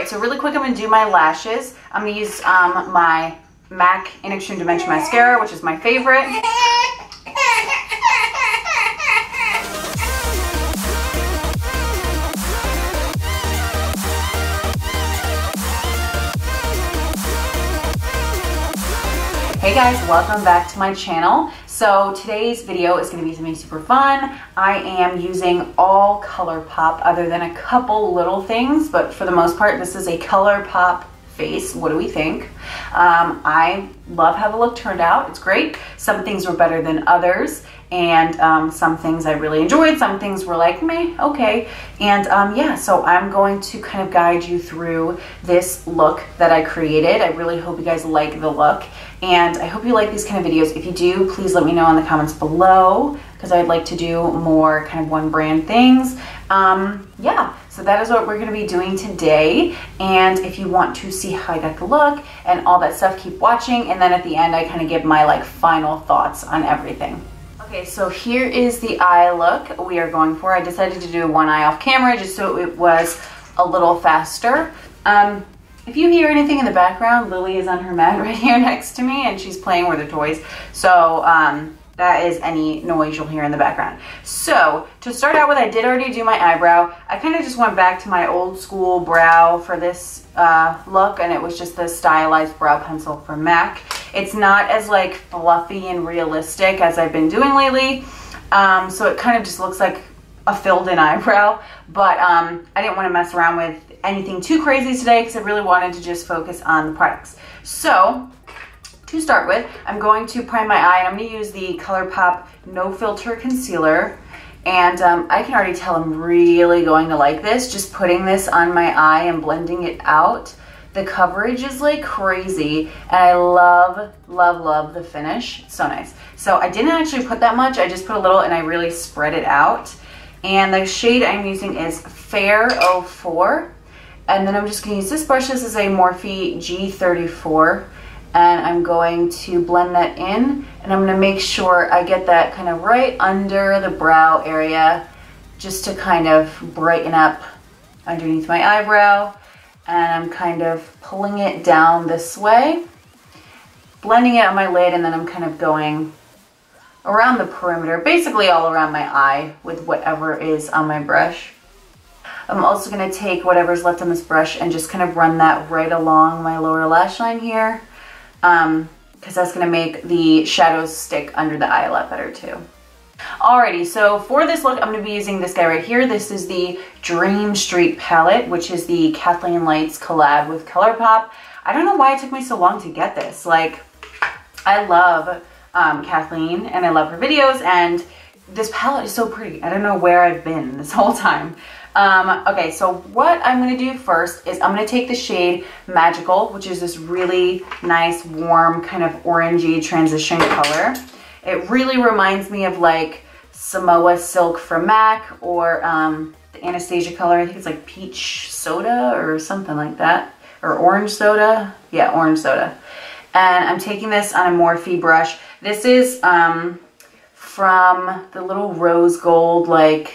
right, so really quick, I'm gonna do my lashes. I'm gonna use my MAC in Extreme Dimension Mascara, which is my favorite. Hey guys, welcome back to my channel. So today's video is going to be something super fun. I am using all Colourpop other than a couple little things, but for the most part this is a Colourpop face. What do we think? I love how the look turned out. It's great. Some things were better than others, and some things I really enjoyed. Some things were like, meh, okay. And yeah, so I'm going to kind of guide you through this look that I created. I really hope you guys like the look, and I hope you like these kind of videos. If you do, please let me know in the comments below, because I'd like to do more kind of one brand things. Yeah, so that is what we're going to be doing today. And if you want to see how I got the look and all that stuff, keep watching. And then at the end, I kind of give my like final thoughts on everything. Okay, so here is the eye look we are going for. I decided to do one eye off camera just so it was a little faster. If you hear anything in the background, Lily is on her mat right here next to me and she's playing with her toys. So that is any noise you'll hear in the background. So to start out with, I did already do my eyebrow. I kind of just went back to my old school brow for this look, and it was just the Stylized brow pencil from MAC. It's not as like fluffy and realistic as I've been doing lately. So it kind of just looks like a filled in eyebrow, but I didn't want to mess around with anything too crazy today because I really wanted to just focus on the products. So to start with, I'm going to prime my eye, and I'm going to use the Colourpop No Filter Concealer. And I can already tell I'm really going to like this. Just putting this on my eye and blending it out. The coverage is like crazy, and I love, love, love the finish. It's so nice. So I didn't actually put that much. I just put a little, and I really spread it out. And the shade I'm using is Fair 04. And then I'm just going to use this brush. This is a Morphe G34. And I'm going to blend that in, and I'm going to make sure I get that kind of right under the brow area, just to kind of brighten up underneath my eyebrow. And I'm kind of pulling it down this way, blending it on my lid, and then I'm kind of going around the perimeter, basically all around my eye with whatever is on my brush. I'm also going to take whatever's left on this brush and just kind of run that right along my lower lash line here. Because that's going to make the shadows stick under the eye a lot better too. Alrighty, so for this look, I'm going to be using this guy right here. This is the Dream Street palette, which is the Kathleen Lights collab with Colourpop. I don't know why it took me so long to get this. Like, I love Kathleen, and I love her videos, and this palette is so pretty. I don't know where I've been this whole time. Okay, so what I'm going to do first is I'm going to take the shade Magical, which is this really nice, warm, kind of orangey transition color. It really reminds me of like Samoa Silk from MAC, or the Anastasia color. I think it's like Peach Soda or something like that. Or Orange Soda. Yeah, Orange Soda. And I'm taking this on a Morphe brush. This is from the little rose gold like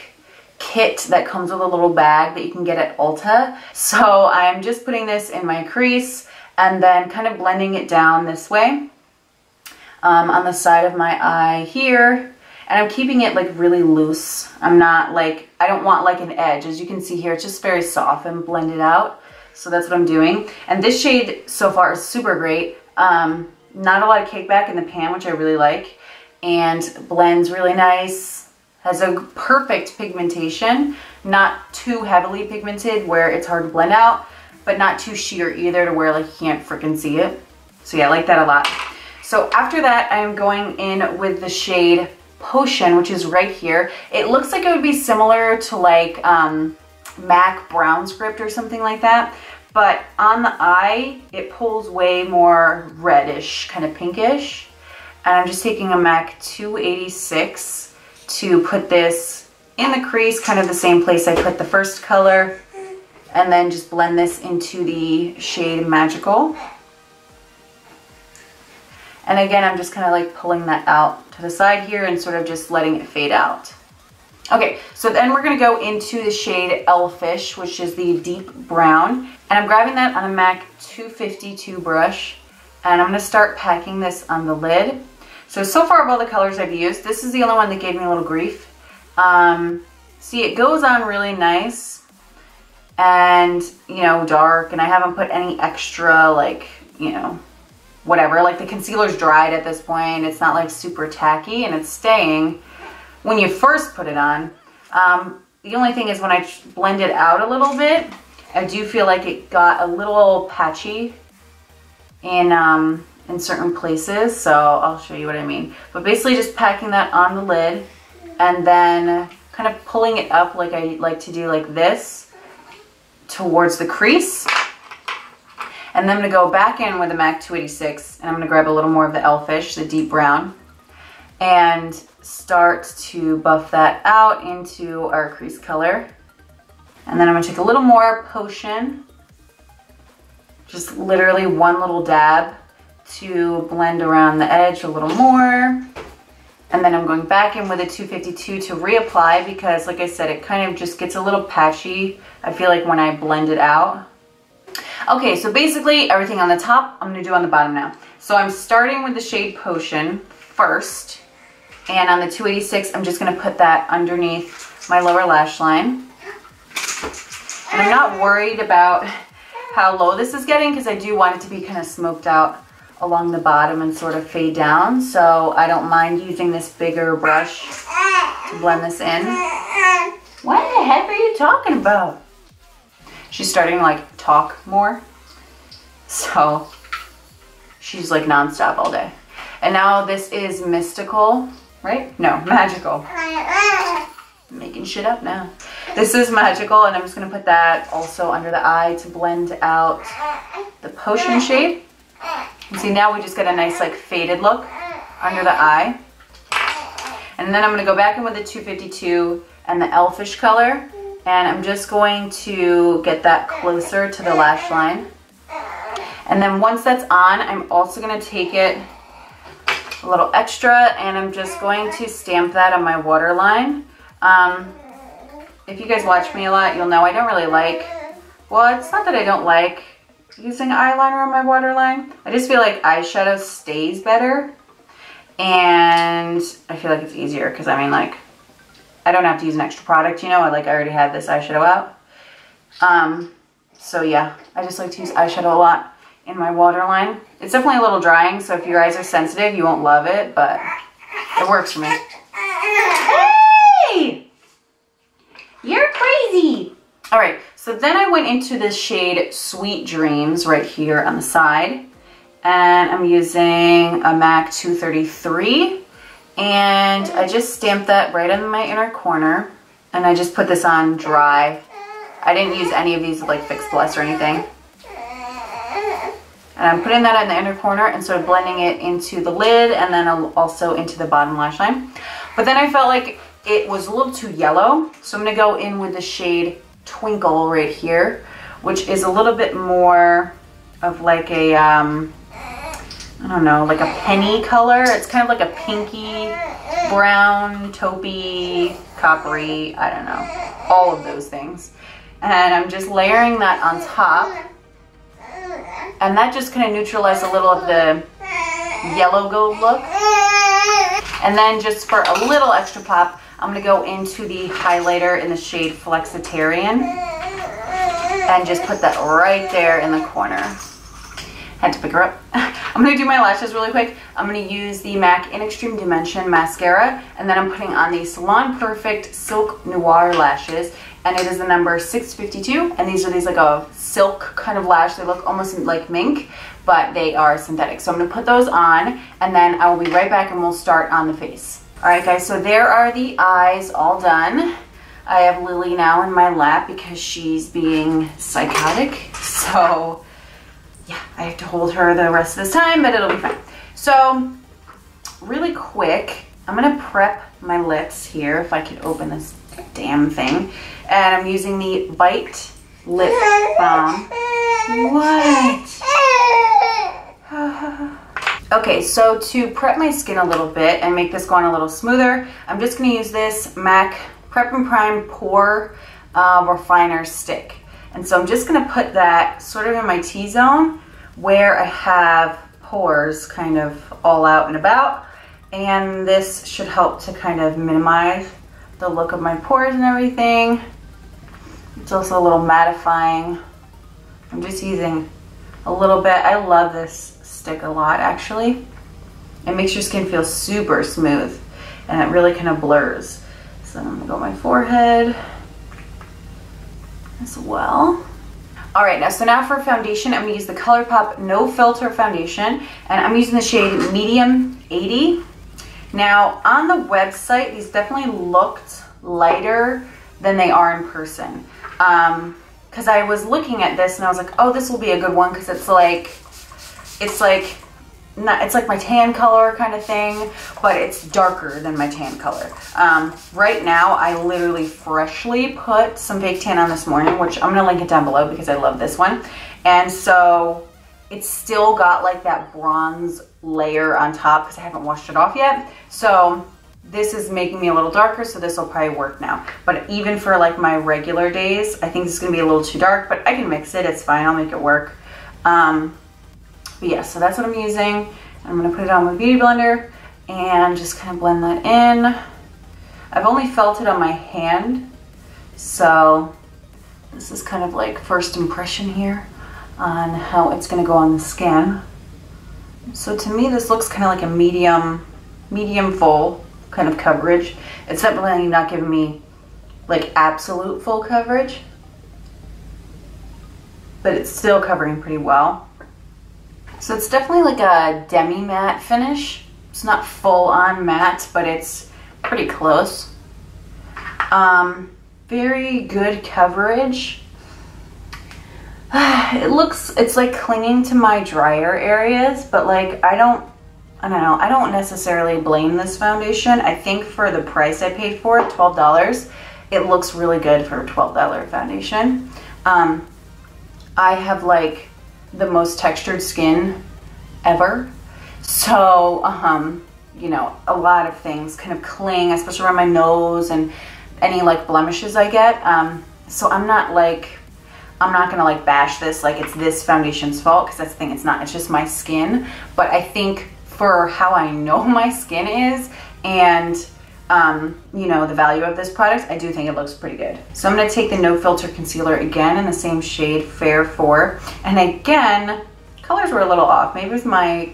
kit that comes with a little bag that you can get at Ulta. So I'm just putting this in my crease and then kind of blending it down this way on the side of my eye here. And I'm keeping it like really loose. I'm not like, I don't want like an edge. As you can see here, it's just very soft and blended out. So that's what I'm doing. And this shade so far is super great. Not a lot of cake back in the pan, which I really like. And blends really nice. Has a perfect pigmentation, not too heavily pigmented where it's hard to blend out, but not too sheer either to where like you can't freaking see it. So yeah, I like that a lot. So after that, I'm going in with the shade Potion, which is right here. It looks like it would be similar to like MAC Brown Script or something like that, but on the eye, it pulls way more reddish, kind of pinkish. And I'm just taking a MAC 286 to put this in the crease, kind of the same place I put the first color, and then just blend this into the shade Magical. And again, I'm just kind of like pulling that out to the side here and sort of just letting it fade out. Okay, so then we're gonna go into the shade Elfish, which is the deep brown. And I'm grabbing that on a MAC 252 brush. And I'm gonna start packing this on the lid. So far of all the colors I've used, this is the only one that gave me a little grief. See, it goes on really nice and, you know, dark, and I haven't put any extra, like, you know, whatever. Like, the concealer's dried at this point. It's not like super tacky, and it's staying when you first put it on. The only thing is when I blend it out a little bit, I do feel like it got a little patchy in certain places, so I'll show you what I mean. But basically just packing that on the lid and then kind of pulling it up like I like to do, like this, towards the crease. And then I'm gonna go back in with a MAC 286 and I'm gonna grab a little more of the Elfish, the deep brown, and start to buff that out into our crease color. And then I'm gonna take a little more potion, just literally one little dab to blend around the edge a little more. And then I'm going back in with a 252 to reapply because, like I said, it kind of just gets a little patchy, I feel like, when I blend it out. Okay, so basically everything on the top, I'm gonna do on the bottom now. So I'm starting with the shade Potion first. And on the 286, I'm just gonna put that underneath my lower lash line. And I'm not worried about how low this is getting because I do want it to be kind of smoked out along the bottom and sort of fade down. So I don't mind using this bigger brush to blend this in. What the heck are you talking about? She's starting to like talk more. So she's like nonstop all day. And now this is Mystical, right? No, Magical. I'm making shit up now. This is Magical, and I'm just gonna put that also under the eye to blend out the Potion shade. And see, now we just get a nice like faded look under the eye. And then I'm gonna go back in with the 252 and the Elfish color, and I'm just going to get that closer to the lash line. And then once that's on, I'm also gonna take it a little extra, and I'm just going to stamp that on my waterline. If you guys watch me a lot, you'll know I don't really like, well, it's not that I don't like using eyeliner on my waterline. I just feel like eyeshadow stays better, and I feel like it's easier because, I mean, like, I don't have to use an extra product, you know. I already have this eyeshadow out. So yeah, I just like to use eyeshadow a lot in my waterline. It's definitely a little drying, so if your eyes are sensitive, you won't love it, but it works for me. Hey! You're crazy! All right, so then I went into this shade Sweet Dreams right here on the side, and I'm using a MAC 233, and I just stamped that right in my inner corner, and I just put this on dry. I didn't use any of these with like Fix Plus or anything. And I'm putting that in the inner corner and sort of blending it into the lid and then also into the bottom lash line. But then I felt like it was a little too yellow, so I'm gonna go in with the shade Twinkle right here, which is a little bit more of like a, I don't know, like a penny color. It's kind of like a pinky, brown, taupey, coppery, I don't know, all of those things. And I'm just layering that on top. And that just kind of neutralized a little of the yellow gold look. And then just for a little extra pop, I'm gonna go into the highlighter in the shade Flexitarian and just put that right there in the corner. Had to pick her up. I'm gonna do my lashes really quick. I'm gonna use the MAC in Extreme Dimension mascara, and then I'm putting on the Salon Perfect Silk Noir lashes, and it is the number 652, and these are like a silk kind of lash. They look almost like mink, but they are synthetic. So I'm gonna put those on, and then I will be right back and we'll start on the face. All right, guys, so there are the eyes all done. I have Lily now in my lap because she's being psychotic. So yeah, I have to hold her the rest of this time, but it'll be fine. So really quick, I'm gonna prep my lips here, if I could open this damn thing. And I'm using the Bite Lip Balm. What? Okay, so to prep my skin a little bit and make this go on a little smoother, I'm just gonna use this MAC Prep and Prime Pore Refiner Stick. And so I'm just gonna put that sort of in my T-zone where I have pores kind of all out and about. And this should help to kind of minimize the look of my pores and everything. It's also a little mattifying. I'm just using a little bit. I love this stick a lot, actually. It makes your skin feel super smooth and it really kind of blurs. So I'm gonna go on my forehead as well. All right, so now for foundation, I'm gonna use the Colourpop No Filter Foundation, and I'm using the shade Medium 80. Now, on the website, these definitely looked lighter than they are in person. Because I was looking at this and I was like, oh, this will be a good one because it's like my tan color kind of thing, but it's darker than my tan color. Right now, I literally freshly put some fake tan on this morning, which I'm gonna link it down below because I love this one. And so it's still got like that bronze layer on top because I haven't washed it off yet. So this is making me a little darker, so this will probably work now. But even for like my regular days, I think this is gonna be a little too dark, but I can mix it, it's fine, I'll make it work. But yeah, so that's what I'm using. I'm gonna put it on with a beauty blender and just kind of blend that in. I've only felt it on my hand, so this is kind of like first impression here on how it's gonna go on the skin. So to me, this looks kind of like a medium full kind of coverage. It's definitely not giving me like absolute full coverage, but it's still covering pretty well. So it's definitely like a demi-matte finish. It's not full on matte, but it's pretty close. Very good coverage. It's like clinging to my drier areas, but like I don't know, I don't necessarily blame this foundation. I think for the price I paid for it, $12, it looks really good for a $12 foundation. I have like the most textured skin ever, so you know, a lot of things kind of cling, especially around my nose and any like blemishes I get. So I'm not gonna like bash this like it's this foundation's fault, because that's the thing, it's not, it's just my skin. But I think for how I know my skin is and you know, the value of this product, I do think it looks pretty good. So I'm gonna take the No Filter Concealer again in the same shade, Fair 4. And again, colors were a little off. Maybe it was my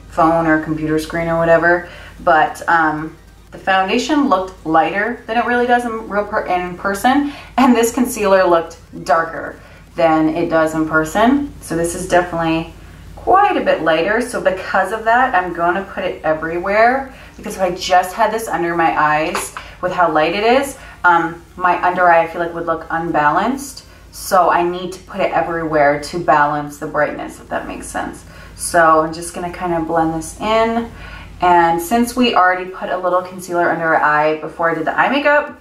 phone or computer screen or whatever, but the foundation looked lighter than it really does in person, and this concealer looked darker than it does in person. So this is definitely quite a bit lighter. So because of that, I'm going to put it everywhere, because if I just had this under my eyes with how light it is, my under eye I feel like would look unbalanced. So I need to put it everywhere to balance the brightness, if that makes sense. So I'm just going to kind of blend this in. And since we already put a little concealer under our eye before I did the eye makeup,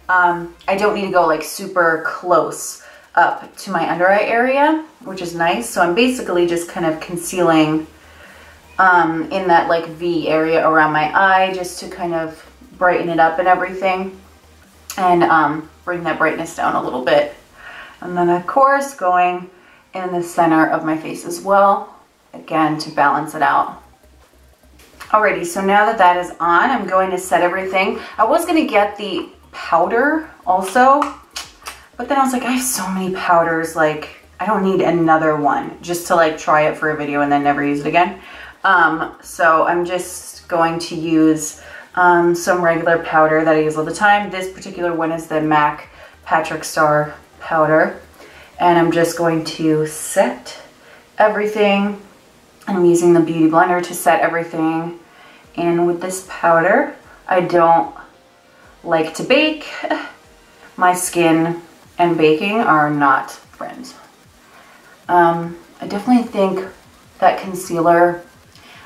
I don't need to go like super close up to my under eye area, which is nice. So I'm basically just kind of concealing in that like V area around my eye, just to kind of brighten it up and everything, and bring that brightness down a little bit. And then of course going in the center of my face as well, again to balance it out. Alrighty, so now that that is on, I'm going to set everything. I was going to get the powder also, but then I was like, I have so many powders, like I don't need another one just to like try it for a video and then never use it again. So I'm just going to use some regular powder that I use all the time. This particular one is the MAC Patrick Starrr powder, and I'm just going to set everything. I'm using the beauty blender to set everything in with this powder. I don't like to bake. My skin and baking are not friends. I definitely think that concealer,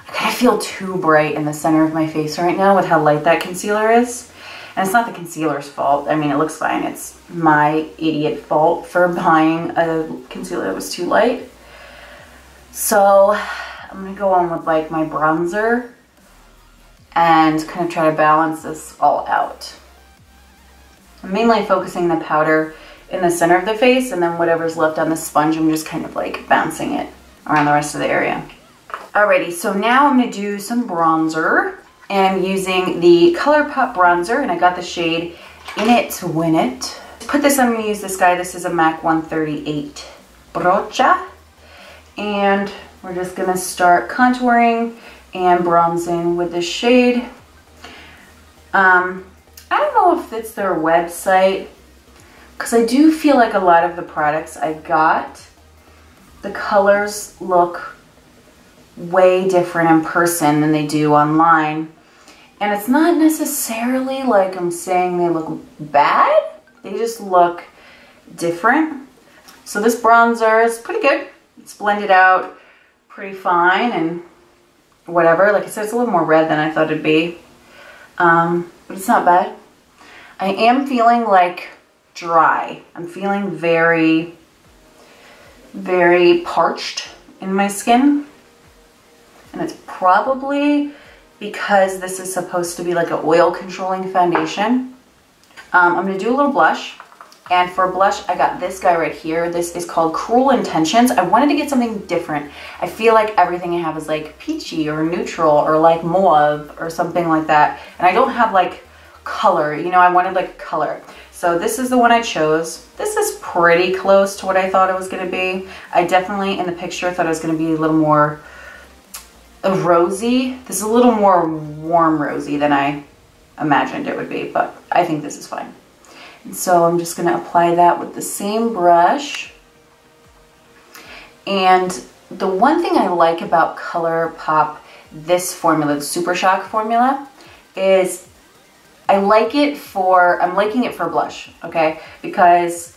I kind of feel too bright in the center of my face right now with how light that concealer is. And it's not the concealer's fault. I mean, it looks fine. It's my idiot fault for buying a concealer that was too light. So I'm gonna go on with like my bronzer and kind of try to balance this all out. I'm mainly focusing the powder in the center of the face, and then whatever's left on the sponge, I'm just kind of like bouncing it around the rest of the area. Alrighty, so now I'm gonna do some bronzer, and I'm using the Colourpop bronzer, and I got the shade In It to Win It. To put this, I'm gonna use this guy. This is a MAC 138 Brocha, and we're just gonna start contouring and bronzing with this shade. I don't know if it's their website, because I do feel like a lot of the products I got, the colors look way different in person than they do online. And it's not necessarily like I'm saying they look bad, they just look different. So this bronzer is pretty good. It's blended out pretty fine and whatever. Like I said, it's a little more red than I thought it'd be. But it's not bad. I am feeling like dry. I'm feeling very, very parched in my skin. And it's probably because this is supposed to be like an oil controlling foundation. I'm gonna do a little blush. And for blush, I got this guy right here. This is called Cruel Intentions. I wanted to get something different. I feel like everything I have is like peachy or neutral or like mauve or something like that. And I don't have like color, you know, I wanted like color. So this is the one I chose. This is pretty close to what I thought it was gonna be. I definitely, in the picture, thought it was gonna be a little more rosy. This is a little more warm rosy than I imagined it would be, but I think this is fine. And so I'm just gonna apply that with the same brush. And the one thing I like about Colourpop, this formula, the Supershock formula, is I'm liking it for blush, okay? Because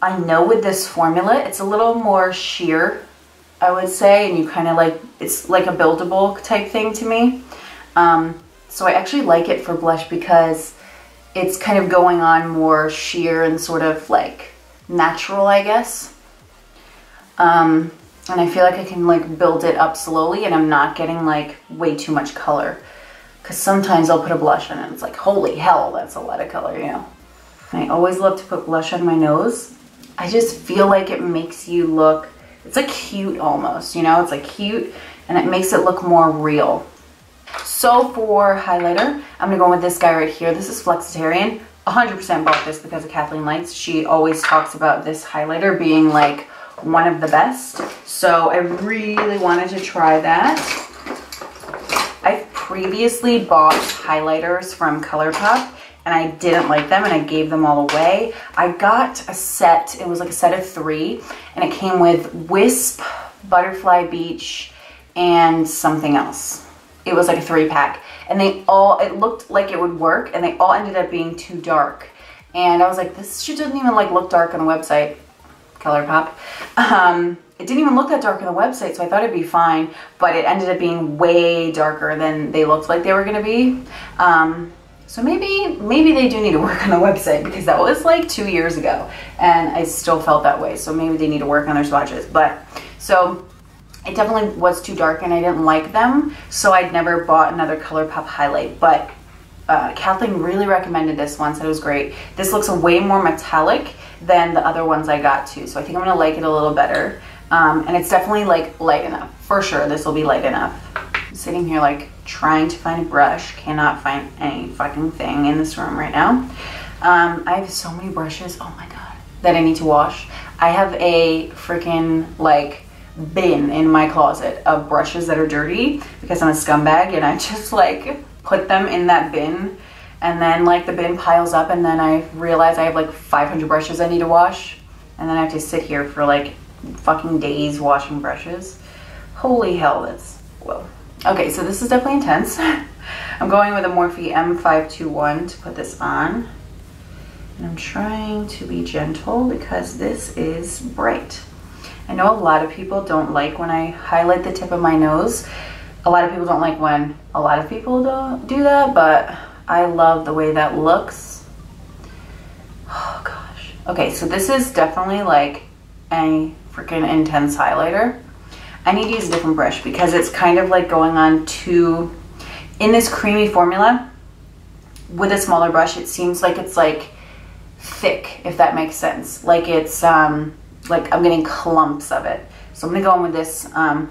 I know with this formula, it's a little more sheer, I would say, and you kind of like, it's like a buildable type thing to me. So I actually like it for blush because it's kind of going on more sheer and sort of like natural, I guess. And I feel like I can like build it up slowly and I'm not getting like way too much color. Because sometimes I'll put a blush on it and it's like, holy hell, that's a lot of color, you know. And I always love to put blush on my nose. I just feel like it makes you look, it's like cute almost, you know, it's like cute and it makes it look more real. So for highlighter, I'm gonna go with this guy right here. This is Flexitarian. 100% bought this because of Kathleen Lights. She always talks about this highlighter being like one of the best. So I really wanted to try that. I've previously bought highlighters from Colourpop and I didn't like them and I gave them all away. I got a set, it was like a set of 3, and it came with Wisp, Butterfly Beach, and something else. It was like a 3-pack, and they all, it looked like it would work, and they all ended up being too dark. And I was like, this shit doesn't even like look dark on the website, Colourpop. It didn't even look that dark on the website, so I thought it'd be fine, but it ended up being way darker than they looked like they were gonna be. So maybe they do need to work on the website because that was like 2 years ago, and I still felt that way. So maybe they need to work on their swatches. But so it definitely was too dark and I didn't like them, so I'd never bought another Colourpop highlight. But Kathleen really recommended this one, said it was great. This looks way more metallic than the other ones I got too, so I think I'm gonna like it a little better. And it's definitely like light enough. For sure, this will be light enough. I'm sitting here like trying to find a brush, cannot find any fucking thing in this room right now. I have so many brushes, oh my god, that I need to wash. I have a freaking like bin in my closet of brushes that are dirty because I'm a scumbag and I just like put them in that bin, and then like the bin piles up and then I realize I have like 500 brushes I need to wash, and then I have to sit here for like fucking days washing brushes. Holy hell, that's, whoa. Okay, so this is definitely intense. I'm going with a Morphe M521 to put this on. And I'm trying to be gentle because this is bright. I know a lot of people don't like when I highlight the tip of my nose. A lot of people don't like when a lot of people don't do that, but I love the way that looks. Oh gosh. Okay, so this is definitely like a freaking intense highlighter. I need to use a different brush because it's kind of like going on too, in this creamy formula, with a smaller brush, it seems like it's like thick, if that makes sense. Like it's, like I'm getting clumps of it. So I'm gonna go in with this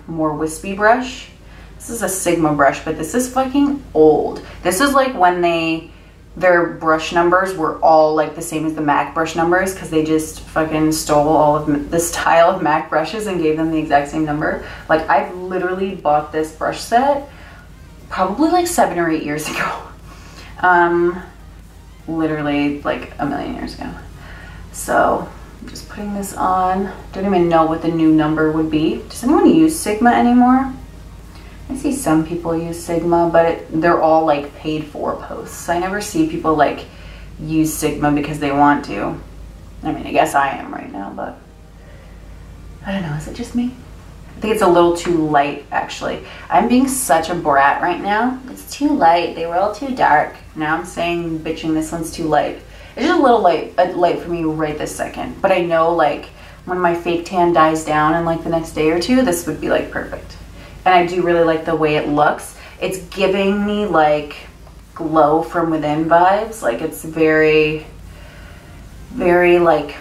more wispy brush. This is a Sigma brush, but this is fucking old. This is like when their brush numbers were all like the same as the MAC brush numbers, because they just fucking stole all of the style of MAC brushes and gave them the exact same number. Like I've literally bought this brush set probably like 7 or 8 years ago. Literally like a million years ago. So I'm just putting this on. Don't even know what the new number would be. Does anyone use Sigma anymore? I see some people use Sigma, but they're all like paid for posts. I never see people like use Sigma because they want to. I mean, I guess I am right now, but I don't know, is it just me? I think it's a little too light, actually. I'm being such a brat right now. It's too light, they were all too dark. Now I'm saying, bitching, this one's too light. It's just a little light for me right this second. But I know like when my fake tan dies down in like the next day or two, this would be like perfect. And I do really like the way it looks. It's giving me like glow from within vibes. Like it's very, very like,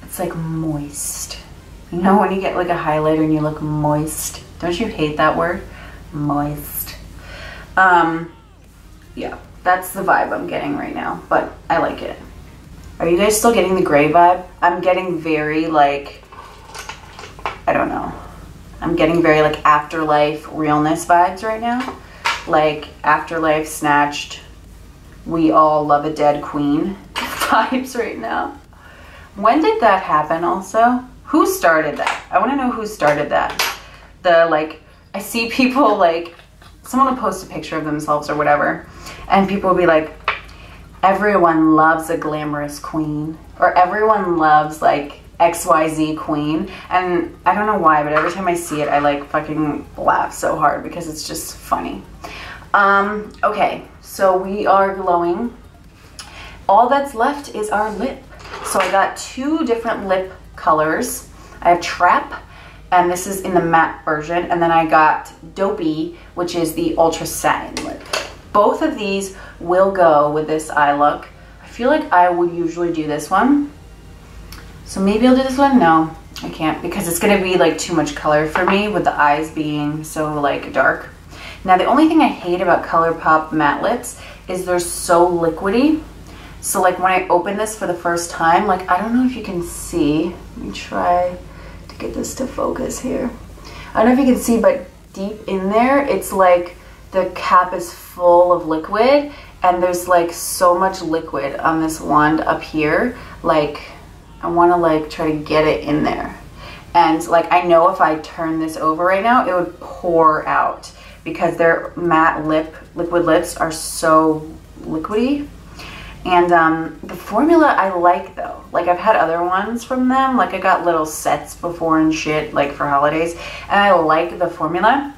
it's like moist. You know when you get like a highlighter and you look moist? Don't you hate that word? Moist. Yeah, that's the vibe I'm getting right now, but I like it. Are you guys still getting the gray vibe? I'm getting very like, I don't know. I'm getting very like Afterlife realness vibes right now. Like Afterlife, Snatched, We All Love a Dead Queen vibes right now. When did that happen also? Who started that? I want to know who started that. The like, I see people like, someone will post a picture of themselves or whatever, and people will be like, everyone loves a glamorous queen, or everyone loves like XYZ queen. And I don't know why, but every time I see it, I like fucking laugh so hard because it's just funny. Okay, so we are glowing. All that's left is our lip. So I got 2 different lip colors. I have Trap, and this is in the matte version, and then I got Dopey, which is the ultra satin lip. Both of these will go with this eye look. I feel like I would usually do this one. So maybe I'll do this one. No, I can't, because it's gonna be like too much color for me with the eyes being so like dark. Now the only thing I hate about Colourpop matte lips is they're so liquidy. So like when I open this for the first time, like I don't know if you can see. Let me try to get this to focus here. I don't know if you can see, but deep in there, it's like the cap is full of liquid, and there's like so much liquid on this wand up here. Like I want to like try to get it in there. And like I know if I turn this over right now, it would pour out because their matte liquid lips are so liquidy. And the formula I like though. Like I've had other ones from them. Like I got little sets before and shit, like for holidays. And I like the formula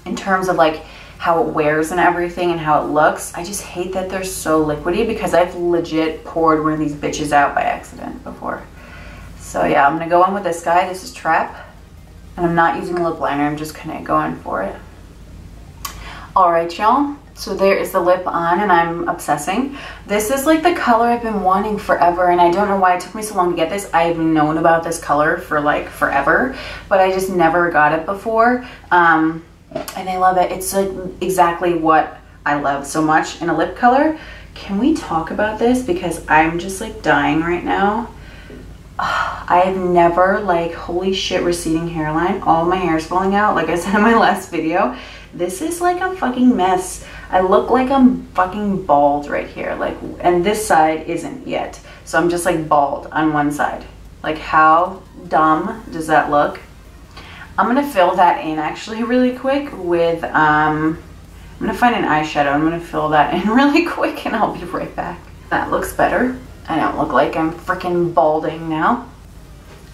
in terms of like how it wears and everything and how it looks. I just hate that they're so liquidy because I've legit poured one of these bitches out by accident before. So yeah, I'm gonna go on with this guy. This is Trap. And I'm not using a lip liner, I'm just kind of going for it. All right, y'all. So there is the lip on, and I'm obsessing. This is like the color I've been wanting forever, and I don't know why it took me so long to get this. I've known about this color for like forever, but I just never got it before. And I love it. It's like exactly what I love so much in a lip color. Can we talk about this? Because I'm just like dying right now. I've never like, holy shit, receding hairline. All my hair's falling out, like I said in my last video. This is like a fucking mess. I look like I'm fucking bald right here, like, and this side isn't yet. So I'm just like bald on one side. Like how dumb does that look? I'm gonna fill that in actually really quick with, I'm gonna find an eyeshadow. I'm gonna fill that in really quick and I'll be right back. That looks better. I don't look like I'm freaking balding now.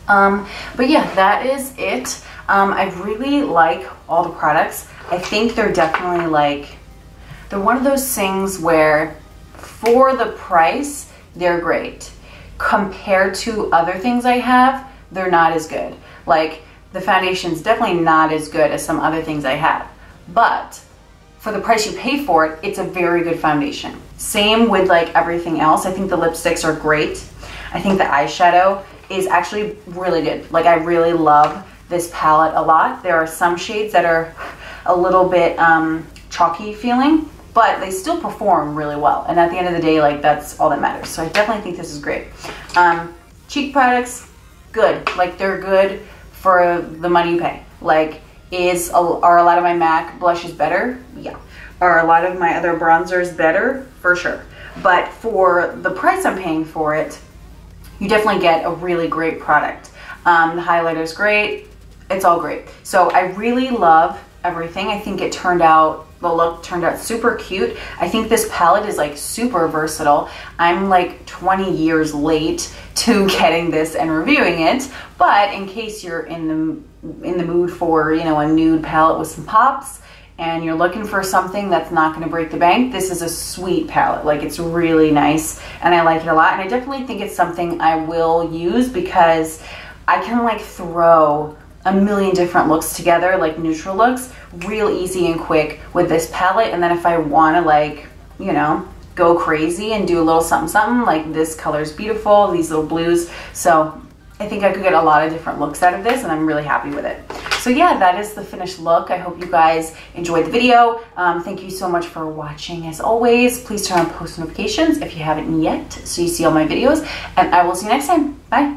But yeah, that is it. I really like all the products. I think they're definitely like, they're one of those things where for the price, they're great. Compared to other things I have, they're not as good. Like the foundation's definitely not as good as some other things I have. But for the price you pay for it, it's a very good foundation. Same with like everything else. I think the lipsticks are great. I think the eyeshadow is actually really good. Like I really love this palette a lot. There are some shades that are a little bit chalky feeling, but they still perform really well. And at the end of the day, like that's all that matters. So I definitely think this is great. Cheek products, good. Like they're good for the money you pay. Like are a lot of my MAC blushes better? Yeah. Are a lot of my other bronzers better? For sure. But for the price I'm paying for it, you definitely get a really great product. The highlighter's great. It's all great. So I really love everything. I think it turned out, the look turned out super cute. I think this palette is like super versatile. I'm like 20 years late to getting this and reviewing it, but in case you're in the mood for, you know, a nude palette with some pops and you're looking for something that's not going to break the bank, this is a sweet palette. Like it's really nice and I like it a lot, and I definitely think it's something I will use because I can like throw a million different looks together, like neutral looks, real easy and quick with this palette. And then if I want to like, you know, go crazy and do a little something something, like this color's beautiful, these little blues. So I think I could get a lot of different looks out of this, and I'm really happy with it. So yeah, that is the finished look. I hope you guys enjoyed the video. Thank you so much for watching. As always, please turn on post notifications if you haven't yet, so you see all my videos, and I will see you next time. Bye.